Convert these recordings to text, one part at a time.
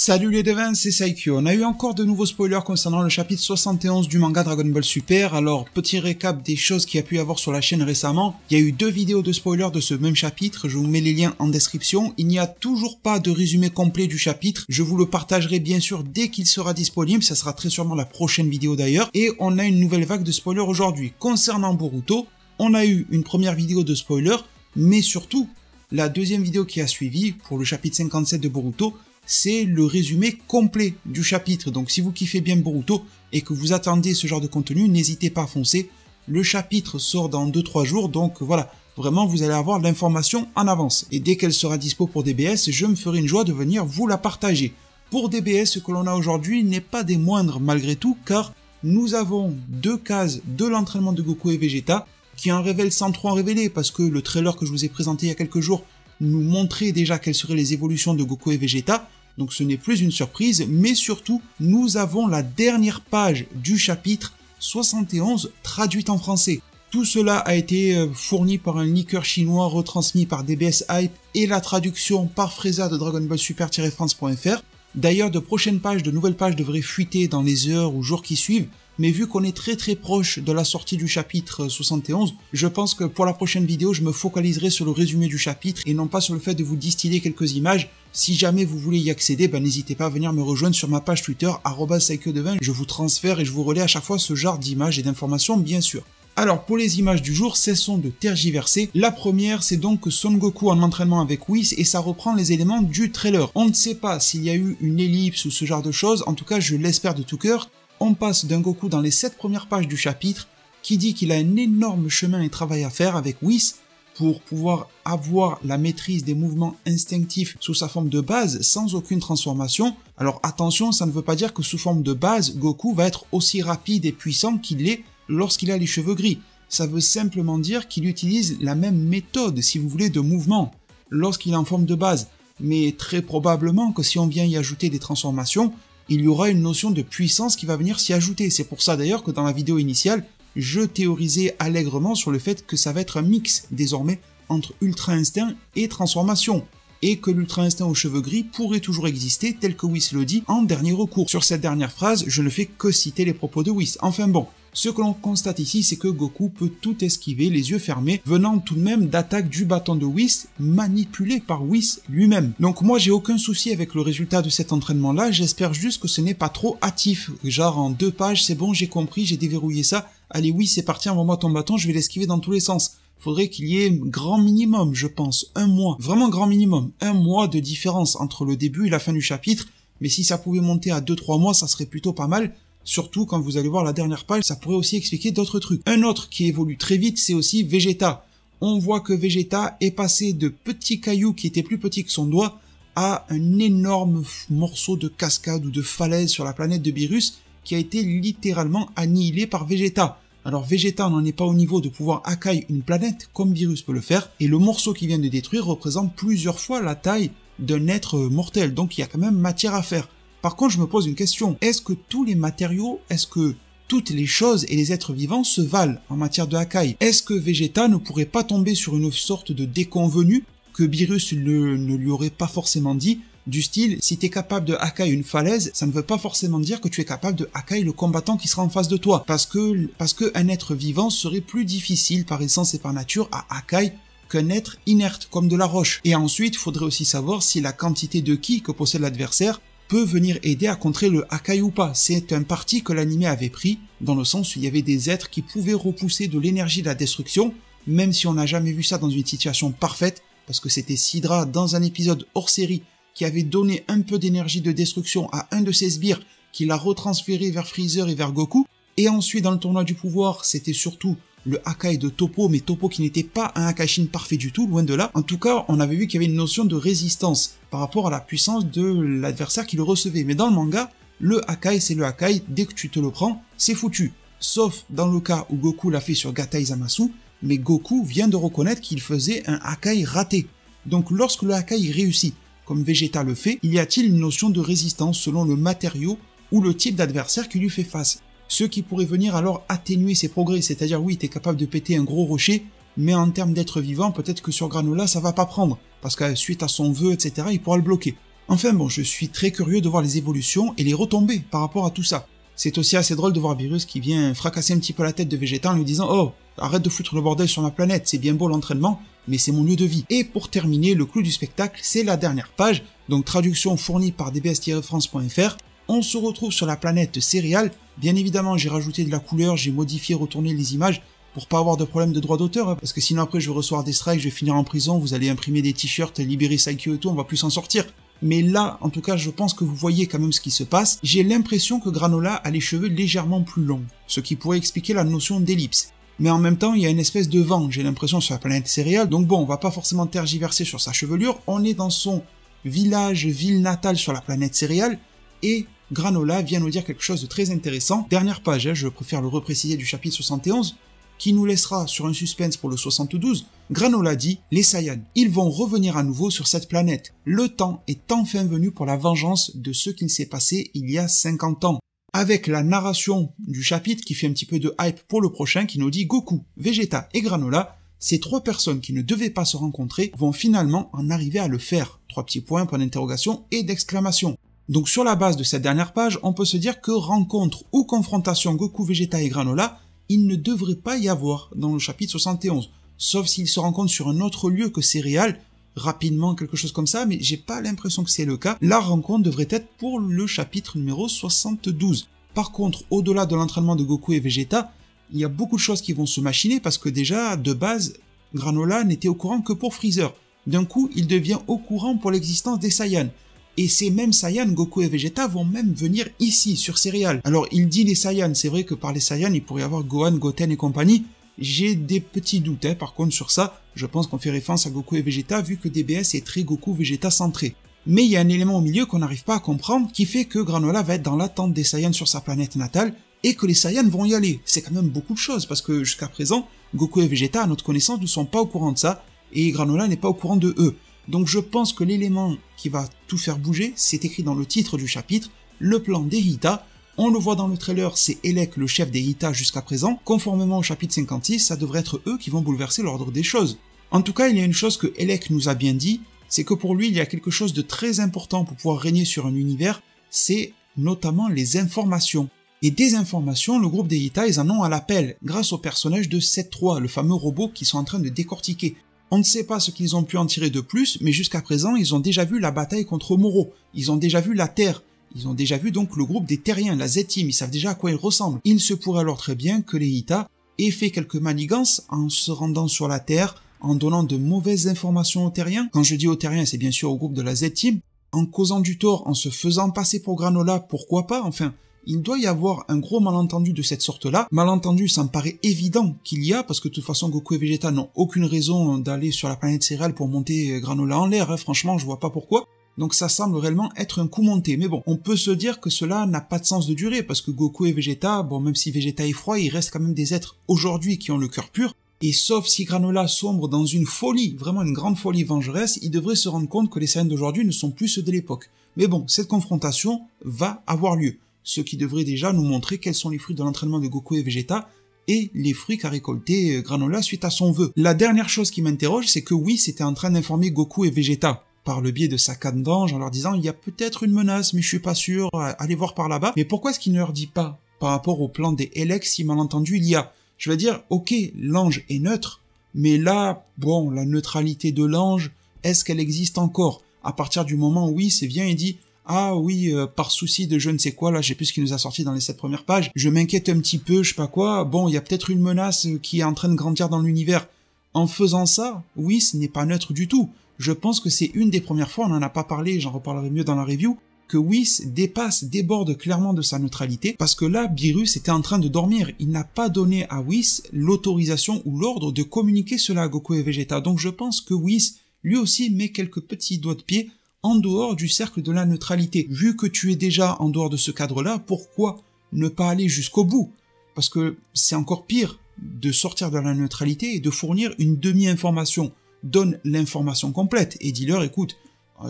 Salut les devins, c'est Saikyo. On a eu encore de nouveaux spoilers concernant le chapitre 71 du manga Dragon Ball Super. Alors, petit récap des choses qu'il y a pu y avoir sur la chaîne récemment. Il y a eu 2 vidéos de spoilers de ce même chapitre, je vous mets les liens en description. Il n'y a toujours pas de résumé complet du chapitre. Je vous le partagerai bien sûr dès qu'il sera disponible, ça sera très sûrement la prochaine vidéo d'ailleurs. Et on a une nouvelle vague de spoilers aujourd'hui. Concernant Boruto, on a eu une première vidéo de spoilers, mais surtout, la deuxième vidéo qui a suivi, pour le chapitre 57 de Boruto, c'est le résumé complet du chapitre. Donc si vous kiffez bien Boruto et que vous attendez ce genre de contenu, n'hésitez pas à foncer. Le chapitre sort dans 2-3 jours, donc voilà, vraiment vous allez avoir l'information en avance. Et dès qu'elle sera dispo pour DBS, je me ferai une joie de venir vous la partager. Pour DBS, ce que l'on a aujourd'hui n'est pas des moindres malgré tout, car nous avons 2 cases de l'entraînement de Goku et Vegeta, qui en révèlent sans trop en révéler, parce que le trailer que je vous ai présenté il y a quelques jours nous montrait déjà quelles seraient les évolutions de Goku et Vegeta, donc ce n'est plus une surprise, mais surtout, nous avons la dernière page du chapitre 71 traduite en français. Tout cela a été fourni par un leaker chinois retransmis par DBS Hype et la traduction par Freza de Dragon Ball Super-France.fr. D'ailleurs, de nouvelles pages devraient fuiter dans les heures ou jours qui suivent, mais vu qu'on est très proche de la sortie du chapitre 71, je pense que pour la prochaine vidéo, je me focaliserai sur le résumé du chapitre et non pas sur le fait de vous distiller quelques images. Si jamais vous voulez y accéder, n'hésitez pas à venir me rejoindre sur ma page Twitter, @saikyo20. Je vous transfère et je vous relais à chaque fois ce genre d'images et d'informations, bien sûr. Alors, pour les images du jour, cessons de tergiverser. La première, c'est donc Son Goku en entraînement avec Whis et ça reprend les éléments du trailer. On ne sait pas s'il y a eu une ellipse ou ce genre de choses, en tout cas, je l'espère de tout cœur. On passe d'un Goku dans les 7 premières pages du chapitre qui dit qu'il a un énorme chemin et travail à faire avec Whis pour pouvoir avoir la maîtrise des mouvements instinctifs sous sa forme de base sans aucune transformation. Alors attention, ça ne veut pas dire que sous forme de base, Goku va être aussi rapide et puissant qu'il l'est lorsqu'il a les cheveux gris. Ça veut simplement dire qu'il utilise la même méthode, si vous voulez, de mouvement lorsqu'il est en forme de base. Mais très probablement que si on vient y ajouter des transformations, il y aura une notion de puissance qui va venir s'y ajouter. C'est pour ça d'ailleurs que dans la vidéo initiale, je théorisais allègrement sur le fait que ça va être un mix désormais entre Ultra Instinct et transformation. Et que l'Ultra Instinct aux cheveux gris pourrait toujours exister tel que Whis le dit en dernier recours. Sur cette dernière phrase, je ne fais que citer les propos de Whis. Enfin bon, ce que l'on constate ici, c'est que Goku peut tout esquiver les yeux fermés, venant tout de même d'attaques du bâton de Whis, manipulé par Whis lui-même. Donc moi j'ai aucun souci avec le résultat de cet entraînement-là, j'espère juste que ce n'est pas trop hâtif. Genre en 2 pages, c'est bon, j'ai compris, j'ai déverrouillé ça, allez Whis c'est parti, envoie-moi ton bâton, je vais l'esquiver dans tous les sens. Faudrait qu'il y ait grand minimum, je pense, 1 mois, vraiment grand minimum, 1 mois de différence entre le début et la fin du chapitre, mais si ça pouvait monter à 2-3 mois, ça serait plutôt pas mal. Surtout quand vous allez voir la dernière page, ça pourrait aussi expliquer d'autres trucs. Un autre qui évolue très vite, c'est aussi Vegeta. On voit que Vegeta est passé de petits cailloux qui étaient plus petits que son doigt à un énorme morceau de cascade ou de falaise sur la planète de Beerus qui a été littéralement annihilé par Vegeta. Alors Vegeta n'en est pas au niveau de pouvoir Akai une planète comme Beerus peut le faire, et le morceau qu'il vient de détruire représente plusieurs fois la taille d'un être mortel, donc il y a quand même matière à faire. Par contre, je me pose une question, est-ce que tous les matériaux, est-ce que toutes les choses et les êtres vivants se valent en matière de Akai? Est-ce que Vegeta ne pourrait pas tomber sur une sorte de déconvenu que Beerus ne lui aurait pas forcément dit, du style, si t'es capable de Akai une falaise, ça ne veut pas forcément dire que tu es capable de Akai le combattant qui sera en face de toi, parce que un être vivant serait plus difficile par essence et par nature à Akai qu'un être inerte comme de la roche. Et ensuite, il faudrait aussi savoir si la quantité de ki que possède l'adversaire peut venir aider à contrer le Akai ou pas. C'est un parti que l'anime avait pris, dans le sens où il y avait des êtres qui pouvaient repousser de l'énergie de la destruction, même si on n'a jamais vu ça dans une situation parfaite, parce que c'était Sidra dans un épisode hors série qui avait donné un peu d'énergie de destruction à un de ses sbires, qui l'a retransféré vers Freezer et vers Goku, et ensuite dans le tournoi du pouvoir, c'était surtout le Akai de Toppo, mais Toppo qui n'était pas un Akaishin parfait du tout, loin de là. En tout cas, on avait vu qu'il y avait une notion de résistance par rapport à la puissance de l'adversaire qui le recevait. Mais dans le manga, le Akai c'est le Akai, dès que tu te le prends, c'est foutu. Sauf dans le cas où Goku l'a fait sur Gatai Zamasu, mais Goku vient de reconnaître qu'il faisait un Akai raté. Donc lorsque le Akai réussit, comme Vegeta le fait, y a-t-il une notion de résistance selon le matériau ou le type d'adversaire qui lui fait face? Ce qui pourrait venir alors atténuer ses progrès, c'est-à-dire oui, t'es capable de péter un gros rocher, mais en termes d'être vivant, peut-être que sur Granola, ça va pas prendre, parce que suite à son vœu, etc., il pourra le bloquer. Enfin bon, je suis très curieux de voir les évolutions et les retombées par rapport à tout ça. C'est aussi assez drôle de voir Beerus qui vient fracasser un petit peu la tête de Vegeta en lui disant « Oh, arrête de foutre le bordel sur ma planète, c'est bien beau l'entraînement, mais c'est mon lieu de vie. » Et pour terminer, le clou du spectacle, c'est la dernière page, donc traduction fournie par dbs-france.fr. On se retrouve sur la planète Céréales. Bien évidemment, j'ai rajouté de la couleur, j'ai modifié, retourné les images pour pas avoir de problème de droit d'auteur, parce que sinon après je vais recevoir des strikes, je vais finir en prison, vous allez imprimer des t-shirts, libérer Saikyo et tout, on va plus s'en sortir. Mais là, en tout cas, je pense que vous voyez quand même ce qui se passe. J'ai l'impression que Granola a les cheveux légèrement plus longs, ce qui pourrait expliquer la notion d'ellipse. Mais en même temps, il y a une espèce de vent, j'ai l'impression, sur la planète Céréales. Donc bon, on va pas forcément tergiverser sur sa chevelure, on est dans son village, ville natale sur la planète Céréales, et Granola vient nous dire quelque chose de très intéressant. Dernière page, je préfère le repréciser du chapitre 71, qui nous laissera sur un suspense pour le 72, Granola dit « Les Saiyans, ils vont revenir à nouveau sur cette planète. Le temps est enfin venu pour la vengeance de ce qu'il s'est passé il y a 50 ans. » Avec la narration du chapitre qui fait un petit peu de hype pour le prochain, qui nous dit « Goku, Vegeta et Granola, ces trois personnes qui ne devaient pas se rencontrer vont finalement en arriver à le faire. » 3 petits points, point d'interrogation et d'exclamation. Donc sur la base de cette dernière page, on peut se dire que rencontre ou confrontation Goku, Vegeta et Granola, il ne devrait pas y avoir dans le chapitre 71, sauf s'ils se rencontrent sur un autre lieu que Céréales, rapidement, quelque chose comme ça, mais j'ai pas l'impression que c'est le cas. La rencontre devrait être pour le chapitre numéro 72. Par contre, au-delà de l'entraînement de Goku et Vegeta, il y a beaucoup de choses qui vont se machiner, parce que déjà, de base, Granola n'était au courant que pour Freezer. D'un coup, il devient au courant pour l'existence des Saiyans. Et ces mêmes Saiyans, Goku et Vegeta, vont même venir ici, sur Céréales. Alors, il dit les Saiyans, c'est vrai que par les Saiyans, il pourrait y avoir Gohan, Goten et compagnie. J'ai des petits doutes, par contre, sur ça. Je pense qu'on fait référence à Goku et Vegeta, vu que DBS est très Goku-Vegeta centré. Mais il y a un élément au milieu qu'on n'arrive pas à comprendre, qui fait que Granola va être dans l'attente des Saiyans sur sa planète natale, et que les Saiyans vont y aller. C'est quand même beaucoup de choses, parce que jusqu'à présent, Goku et Vegeta, à notre connaissance, ne sont pas au courant de ça, et Granola n'est pas au courant de eux. Donc je pense que l'élément qui va tout faire bouger, c'est écrit dans le titre du chapitre, le plan des Hita. On le voit dans le trailer, c'est Elec le chef des Hita jusqu'à présent. Conformément au chapitre 56, ça devrait être eux qui vont bouleverser l'ordre des choses. En tout cas, il y a une chose que Elec nous a bien dit, c'est que pour lui, il y a quelque chose de très important pour pouvoir régner sur un univers, c'est notamment les informations. Et des informations, le groupe des Hita, ils en ont à l'appel, grâce au personnage de 7-3, le fameux robot qu'ils sont en train de décortiquer. On ne sait pas ce qu'ils ont pu en tirer de plus, mais jusqu'à présent, ils ont déjà vu la bataille contre Moro, ils ont déjà vu la Terre, ils ont déjà vu donc le groupe des Terriens, la Z-Team, ils savent déjà à quoi ils ressemblent. Il se pourrait alors très bien que les Hita aient fait quelques manigances en se rendant sur la Terre, en donnant de mauvaises informations aux Terriens. Quand je dis aux Terriens, c'est bien sûr au groupe de la Z-Team, en causant du tort, en se faisant passer pour Granola, pourquoi pas, enfin... Il doit y avoir un gros malentendu de cette sorte-là. Malentendu, ça me paraît évident qu'il y a, parce que de toute façon, Goku et Vegeta n'ont aucune raison d'aller sur la planète Céréales pour monter Granola en l'air, franchement, je vois pas pourquoi. Donc ça semble réellement être un coup monté. Mais bon, on peut se dire que cela n'a pas de sens de durée, parce que Goku et Vegeta, bon, même si Vegeta est froid, ils restent quand même des êtres aujourd'hui qui ont le cœur pur. Et sauf si Granola sombre dans une folie, vraiment une grande folie vengeresse, il devrait se rendre compte que les Saiyans d'aujourd'hui ne sont plus ceux de l'époque. Mais bon, cette confrontation va avoir lieu. Ce qui devrait déjà nous montrer quels sont les fruits de l'entraînement de Goku et Vegeta, et les fruits qu'a récolté Granola suite à son vœu. La dernière chose qui m'interroge, c'est que Whis était en train d'informer Goku et Vegeta, par le biais de sa canne d'ange, en leur disant « il y a peut-être une menace, mais je suis pas sûr, allez voir par là-bas ». Mais pourquoi est-ce qu'il ne leur dit pas, par rapport au plan des Elec, si malentendu il y a? Je veux dire, ok, l'ange est neutre, mais là, bon, la neutralité de l'ange, est-ce qu'elle existe encore? À partir du moment où Whis vient et dit ah oui, par souci de je ne sais quoi, là, je sais plus ce qui nous a sorti dans les 7 premières pages, je m'inquiète un petit peu, je sais pas quoi, bon, il y a peut-être une menace qui est en train de grandir dans l'univers. En faisant ça, oui, ce n'est pas neutre du tout. Je pense que c'est une des premières fois, on n'en a pas parlé, j'en reparlerai mieux dans la review, que Whis déborde clairement de sa neutralité, parce que là, Beerus était en train de dormir. Il n'a pas donné à Whis l'autorisation ou l'ordre de communiquer cela à Goku et Vegeta. Donc je pense que Whis, lui aussi, met quelques petits doigts de pied en dehors du cercle de la neutralité. Vu que tu es déjà en dehors de ce cadre-là, pourquoi ne pas aller jusqu'au bout? Parce que c'est encore pire de sortir de la neutralité et de fournir une demi-information. Donne l'information complète et dis-leur, écoute,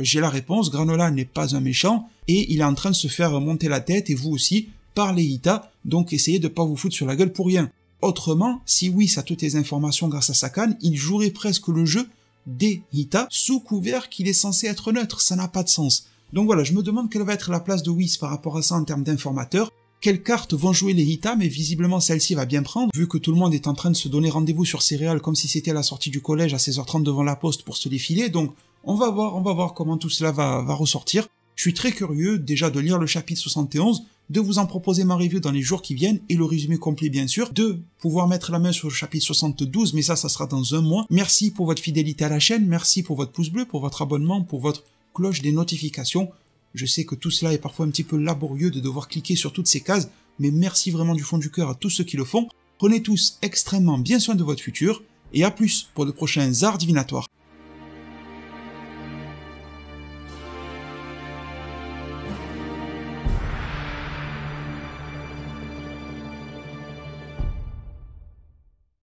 j'ai la réponse, Granola n'est pas un méchant, et il est en train de se faire monter la tête, et vous aussi, par les Hita, donc essayez de pas vous foutre sur la gueule pour rien. Autrement, si Whis a toutes les informations grâce à sa canne, il jouerait presque le jeu des Hita sous couvert qu'il est censé être neutre, ça n'a pas de sens. Donc voilà, je me demande quelle va être la place de Whis par rapport à ça en termes d'informateurs. Quelles cartes vont jouer les Hita, mais visiblement celle-ci va bien prendre, vu que tout le monde est en train de se donner rendez-vous sur Céréales comme si c'était à la sortie du collège à 16h30 devant la poste pour se défiler, donc on va voir comment tout cela va ressortir. Je suis très curieux déjà de lire le chapitre 71, de vous en proposer ma review dans les jours qui viennent, et le résumé complet bien sûr, de pouvoir mettre la main sur le chapitre 72, mais ça sera dans un mois. Merci pour votre fidélité à la chaîne, merci pour votre pouce bleu, pour votre abonnement, pour votre cloche des notifications. Je sais que tout cela est parfois un petit peu laborieux de devoir cliquer sur toutes ces cases, mais merci vraiment du fond du cœur à tous ceux qui le font. Prenez tous extrêmement bien soin de votre futur, et à plus pour de prochains arts divinatoires.